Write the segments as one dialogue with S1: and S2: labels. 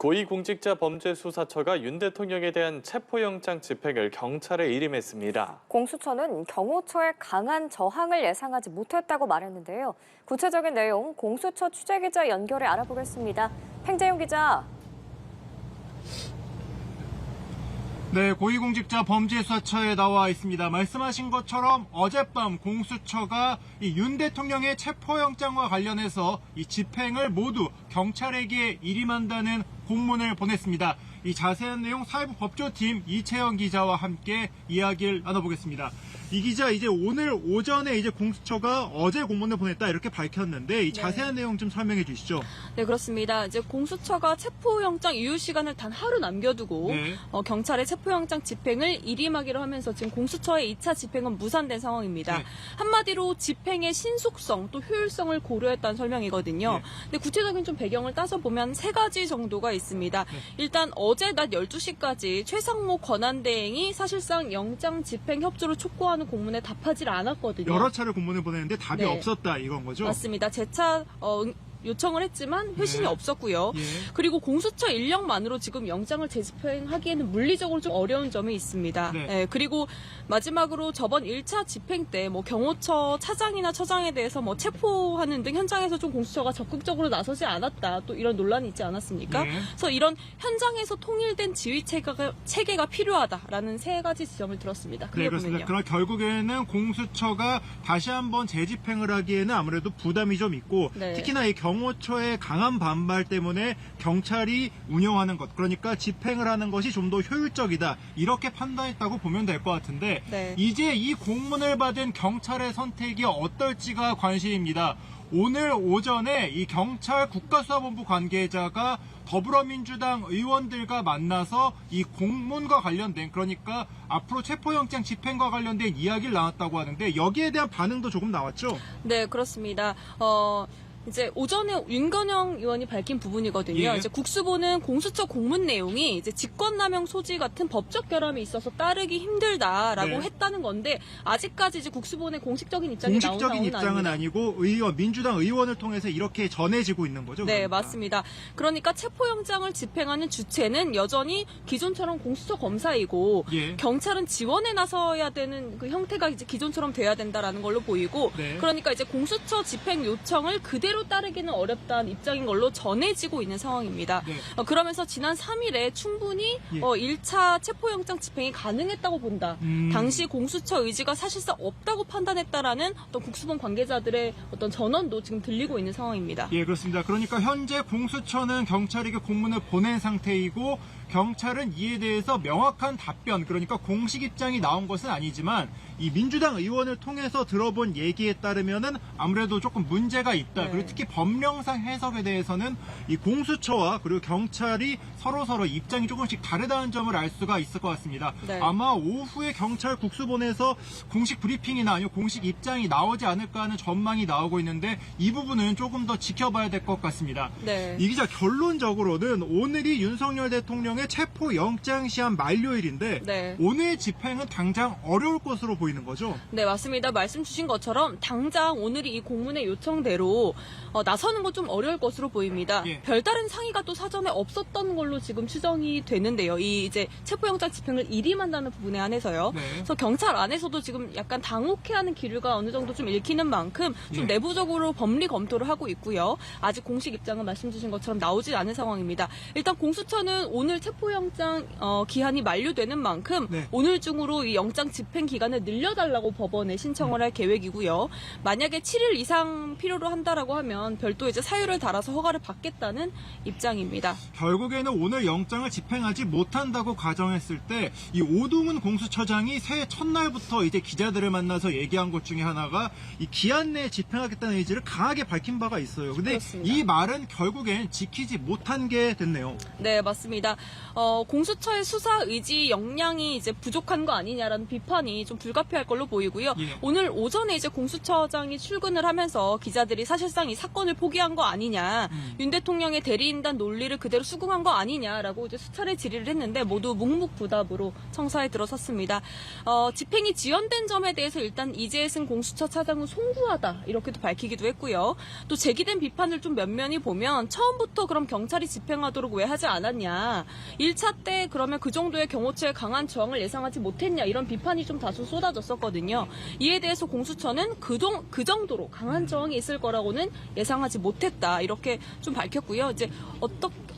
S1: 고위공직자범죄수사처가 윤 대통령에 대한 체포영장 집행을 경찰에 일임했습니다.
S2: 공수처는 경호처의 강한 저항을 예상하지 못했다고 말했는데요. 구체적인 내용 공수처 취재기자 연결해 알아보겠습니다. 팽재용 기자.
S3: 네, 고위공직자범죄수사처에 나와 있습니다. 말씀하신 것처럼 어젯밤 공수처가 윤 대통령의 체포영장과 관련해서 이 집행을 모두 경찰에게 일임한다는 공문을 보냈습니다. 이 자세한 내용 사회부 법조팀 이채영 기자와 함께 이야기를 나눠보겠습니다. 이 기자, 이제 오늘 오전에 이제 공수처가 어제 공문을 보냈다 이렇게 밝혔는데 이 자세한 내용 좀 설명해 주시죠.
S4: 네, 그렇습니다. 이제 공수처가 체포영장 이유 시간을 단 하루 남겨두고 경찰의 체포영장 집행을 일임하기로 하면서 지금 공수처의 2차 집행은 무산된 상황입니다. 한마디로 집행의 신속성 또 효율성을 고려했다는 설명이거든요. 근데 구체적인 좀 배경을 따져보면 세 가지 정도가 있습니다. 일단 어제 낮 12시까지 최상목 권한대행이 사실상 영장 집행 협조를 촉구하는 공문에 답하지 않았거든요.
S3: 여러 차례 공문을 보냈는데 답이 없었다 이건 거죠?
S4: 맞습니다. 재차 요청을 했지만 회신이 없었고요. 그리고 공수처 인력만으로 지금 영장을 재집행하기에는 물리적으로 좀 어려운 점이 있습니다. 그리고 마지막으로 저번 1차 집행 때 뭐 경호처 차장이나 처장에 대해서 뭐 체포하는 등 현장에서 좀 공수처가 적극적으로 나서지 않았다. 또 이런 논란이 있지 않았습니까? 그래서 이런 현장에서 통일된 지휘 체계가 필요하다라는 세 가지 지점을 들었습니다.
S3: 네, 그렇습니다. 그럼 결국에는 공수처가 다시 한번 재집행을 하기에는 아무래도 부담이 좀 있고 특히나 이 경호처의 강한 반발 때문에 경찰이 운영하는 것, 그러니까 집행을 하는 것이 좀 더 효율적이다 이렇게 판단했다고 보면 될 것 같은데 이제 이 공문을 받은 경찰의 선택이 어떨지가 관심입니다. 오늘 오전에 이 경찰 국가수사본부 관계자가 더불어민주당 의원들과 만나서 이 공문과 관련된, 그러니까 앞으로 체포영장 집행과 관련된 이야기를 나눴다고 하는데 여기에 대한 반응도 조금 나왔죠?
S4: 네, 그렇습니다. 이제 오전에 윤건영 의원이 밝힌 부분이거든요. 이제 국수본은 공수처 공문 내용이 이제 직권남용 소지 같은 법적 결함이 있어서 따르기 힘들다라고 했다는 건데 아직까지 이제 국수본의 공식적인 입장이 나온 상황은 아닙니다.
S3: 공식적인 입장은 아니고 민주당 의원을 통해서 이렇게 전해지고 있는 거죠?
S4: 네, 맞습니다. 그러니까 체포영장을 집행하는 주체는 여전히 기존처럼 공수처 검사이고 경찰은 지원에 나서야 되는 그 형태가 이제 기존처럼 돼야 된다라는 걸로 보이고 그러니까 이제 공수처 집행 요청을 그대로 따르기는 어렵다는 입장인 걸로 전해지고 있는 상황입니다. 그러면서 지난 3일에 충분히 1차 체포영장 집행이 가능했다고 본다. 당시 공수처 의지가 사실상 없다고 판단했다라는 어떤 국수본 관계자들의 어떤 전언도 지금 들리고 있는 상황입니다.
S3: 예, 그렇습니다. 그러니까 현재 공수처는 경찰에게 공문을 보낸 상태이고 경찰은 이에 대해서 명확한 답변, 그러니까 공식 입장이 나온 것은 아니지만 이 민주당 의원을 통해서 들어본 얘기에 따르면은 아무래도 조금 문제가 있다. 그리고 특히 법령상 해석에 대해서는 이 공수처와 그리고 경찰이 서로 입장이 조금씩 다르다는 점을 알 수가 있을 것 같습니다. 아마 오후에 경찰 국수본에서 공식 브리핑이나 아니면 공식 입장이 나오지 않을까 하는 전망이 나오고 있는데 이 부분은 조금 더 지켜봐야 될 것 같습니다. 이 기자, 결론적으로는 오늘이 윤석열 대통령의 체포영장 시한 만료일인데 오늘 집행은 당장 어려울 것으로 보이는 거죠?
S4: 네, 맞습니다. 말씀 주신 것처럼 당장 오늘이 이 공문의 요청대로 나서는 건 좀 어려울 것으로 보입니다. 별다른 상의가 또 사전에 없었던 걸로 지금 추정이 되는데요. 이 이제 체포영장 집행을 일임한다는 부분에 한해서요. 그래서 경찰 안에서도 지금 약간 당혹해하는 기류가 어느 정도 좀 읽히는 만큼 좀 내부적으로 법리 검토를 하고 있고요. 아직 공식 입장은 말씀 주신 것처럼 나오지 않은 상황입니다. 일단 공수처는 오늘 체포영장 기한이 만료되는 만큼 오늘 중으로 이 영장 집행 기간을 늘려달라고 법원에 신청을 할 계획이고요. 만약에 7일 이상 필요로 한다라고 하면 별도 이제 사유를 달아서 허가를 받겠다는 입장입니다.
S3: 결국에는 오늘 영장을 집행하지 못한다고 가정했을 때 이 오동훈 공수처장이 새해 첫날부터 이제 기자들을 만나서 얘기한 것 중에 하나가 이 기한 내에 집행하겠다는 의지를 강하게 밝힌 바가 있어요. 근데 이 말은 결국엔 지키지 못한 게 됐네요.
S4: 네, 맞습니다. 공수처의 수사 의지 역량이 이제 부족한 거 아니냐라는 비판이 좀 불가피할 걸로 보이고요. 오늘 오전에 이제 공수처장이 출근을 하면서 기자들이 사실상 경찰청이 사건을 포기한 거 아니냐, 윤 대통령의 대리인단 논리를 그대로 수긍한 거 아니냐라고 이제 수차례 질의를 했는데 모두 묵묵부답으로 청사에 들어섰습니다. 집행이 지연된 점에 대해서 일단 이재승 공수처 차장은 송구하다 이렇게도 밝히기도 했고요. 또 제기된 비판을 좀 면면히 보면 처음부터 그럼 경찰이 집행하도록 왜 하지 않았냐, 1차 때 그러면 그 정도의 경호처의 강한 저항을 예상하지 못했냐, 이런 비판이 좀 다소 쏟아졌었거든요. 이에 대해서 공수처는 그 정도로 강한 저항이 있을 거라고는 예상하지 못했다 이렇게 좀 밝혔고요. 이제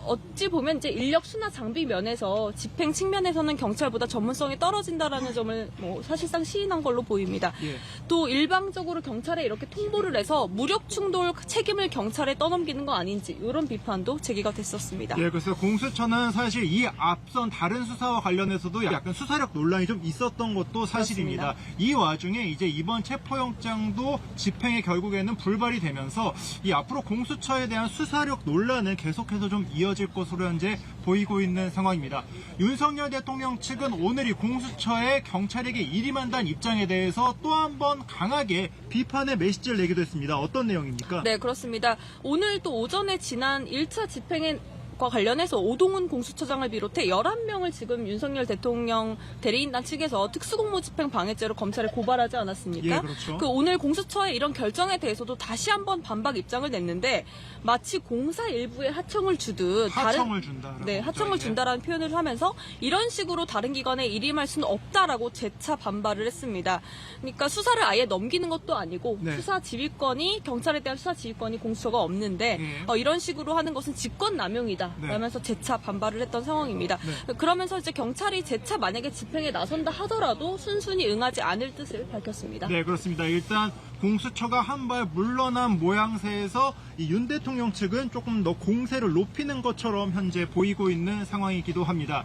S4: 어찌 보면 이제 인력 수나 장비 면에서 집행 측면에서는 경찰보다 전문성이 떨어진다라는 점을 사실상 시인한 걸로 보입니다.
S3: 예.
S4: 또 일방적으로 경찰에 이렇게 통보를 해서 무력 충돌 책임을 경찰에 떠넘기는 거 아닌지 이런 비판도 제기가 됐었습니다.
S3: 예, 그래서 공수처는 사실 이 앞선 다른 수사와 관련해서도 약간 수사력 논란이 좀 있었던 것도 사실입니다.
S4: 그렇습니다.
S3: 이 와중에 이제 이번 체포영장도 집행에 결국에는 불발이 되면서 이 앞으로 공수처에 대한 수사력 논란은 계속해서 좀 이어질 것으로 현재 보이고 있는 상황입니다. 윤석열 대통령 측은 오늘 이 공수처에 경찰에게 일임한다는 입장에 대해서 또 한 번 강하게 비판의 메시지를 내기도 했습니다. 어떤 내용입니까?
S4: 네, 그렇습니다. 오늘 또 오전에 지난 1차 집행에 과 관련해서 오동훈 공수처장을 비롯해 11명을 지금 윤석열 대통령 대리인단 측에서 특수공무 집행 방해죄로 검찰에 고발하지 않았습니까?
S3: 예, 그렇죠.
S4: 오늘 공수처의 이런 결정에 대해서도 다시 한번 반박 입장을 냈는데 마치 공사 일부에 하청을 주듯
S3: 하청을 준다.
S4: 네, 하청을 준다라는 표현을 하면서 이런 식으로 다른 기관에 일임할 수는 없다라고 재차 반발을 했습니다. 그러니까 수사를 아예 넘기는 것도 아니고
S3: 네.
S4: 수사 지휘권이 경찰에 대한 수사 지휘권이 공수처가 없는데 이런 식으로 하는 것은 직권남용이다.
S3: 네.
S4: 라면서 재차 반발을 했던 상황입니다.
S3: 네.
S4: 그러면서 이제 경찰이 재차 만약에 집행에 나선다 하더라도 순순히 응하지 않을 뜻을 밝혔습니다.
S3: 네, 그렇습니다. 일단 공수처가 한 발 물러난 모양새에서 이 윤 대통령 측은 조금 더 공세를 높이는 것처럼 현재 보이고 있는 상황이기도 합니다.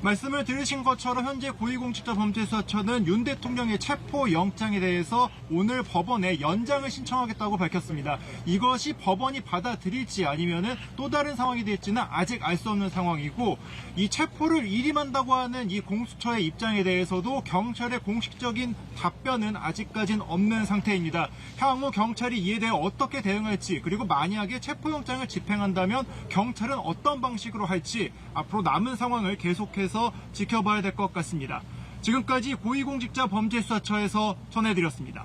S3: 말씀을 들으신 것처럼 현재 고위공직자범죄수사처는 윤 대통령의 체포영장에 대해서 오늘 법원에 연장을 신청하겠다고 밝혔습니다. 이것이 법원이 받아들일지 아니면은 또 다른 상황이 될지는 아직 알 수 없는 상황이고, 이 체포를 일임한다고 하는 이 공수처의 입장에 대해서도 경찰의 공식적인 답변은 아직까지는 없는 상태입니다. 향후 경찰이 이에 대해 어떻게 대응할지, 그리고 만약에 체포영장을 집행한다면 경찰은 어떤 방식으로 할지 앞으로 남은 상황을 계속해서 지켜봐야 될 것 같습니다. 지금까지 고위공직자범죄수사처에서 전해드렸습니다.